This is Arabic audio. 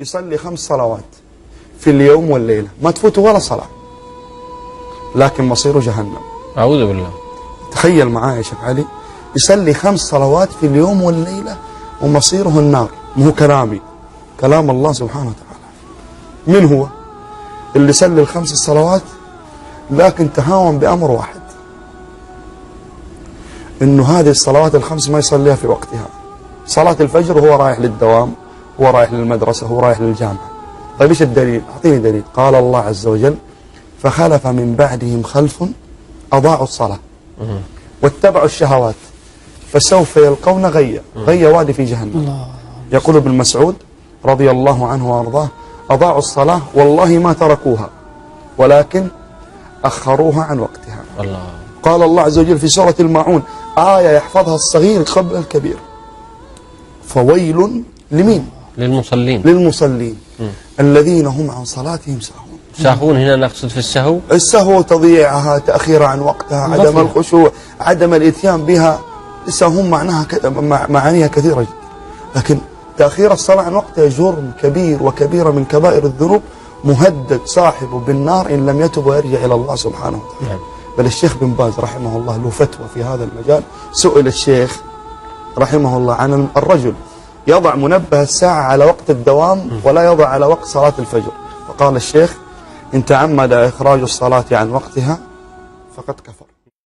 يصلي 5 صلوات في اليوم والليلة ما تفوته ولا صلاة، لكن مصيره جهنم. أعوذ بالله. تخيل معايا يا شيخ علي، يصلي 5 صلوات في اليوم والليلة ومصيره النار. مو كلامي، كلام الله سبحانه وتعالى. من هو اللي يصلي ال5 صلوات لكن تهاون بأمر واحد، إنه هذه الصلوات ال5 ما يصليها في وقتها. صلاة الفجر وهو رايح للدوام، هو رايح للمدرسة، هو رايح للجامعة. طيب إيش الدليل؟ أعطيني دليل. قال الله عز وجل: فخلف من بعدهم خلف أضاعوا الصلاة واتبعوا الشهوات فسوف يلقون غيا. غيا وادي في جهنم. يقول ابن مسعود رضي الله عنه وأرضاه: أضاعوا الصلاة والله ما تركوها ولكن أخروها عن وقتها. الله. قال الله عز وجل في سورة الماعون آية يحفظها الصغير قبل الكبير: فويل لمين؟ للمصلين الذين هم عن صلاتهم ساهون. ساهون هنا نقصد في السهو؟ السهو تضييعها، تأخيرها عن وقتها، عدم الخشوع، عدم الاتيان بها. ساهون معناها معانيها كثيرة جدا، لكن تأخير الصلاة عن وقتها جرم كبير وكبيرة من كبائر الذنوب، مهدد صاحبه بالنار إن لم يتب ويرجع إلى الله سبحانه وتعالى. بل الشيخ بن باز رحمه الله له فتوى في هذا المجال. سئل الشيخ رحمه الله عن الرجل يضع منبه الساعة على وقت الدوام ولا يضع على وقت صلاة الفجر، فقال الشيخ: إن تعمد إخراج الصلاة عن وقتها فقد كفر.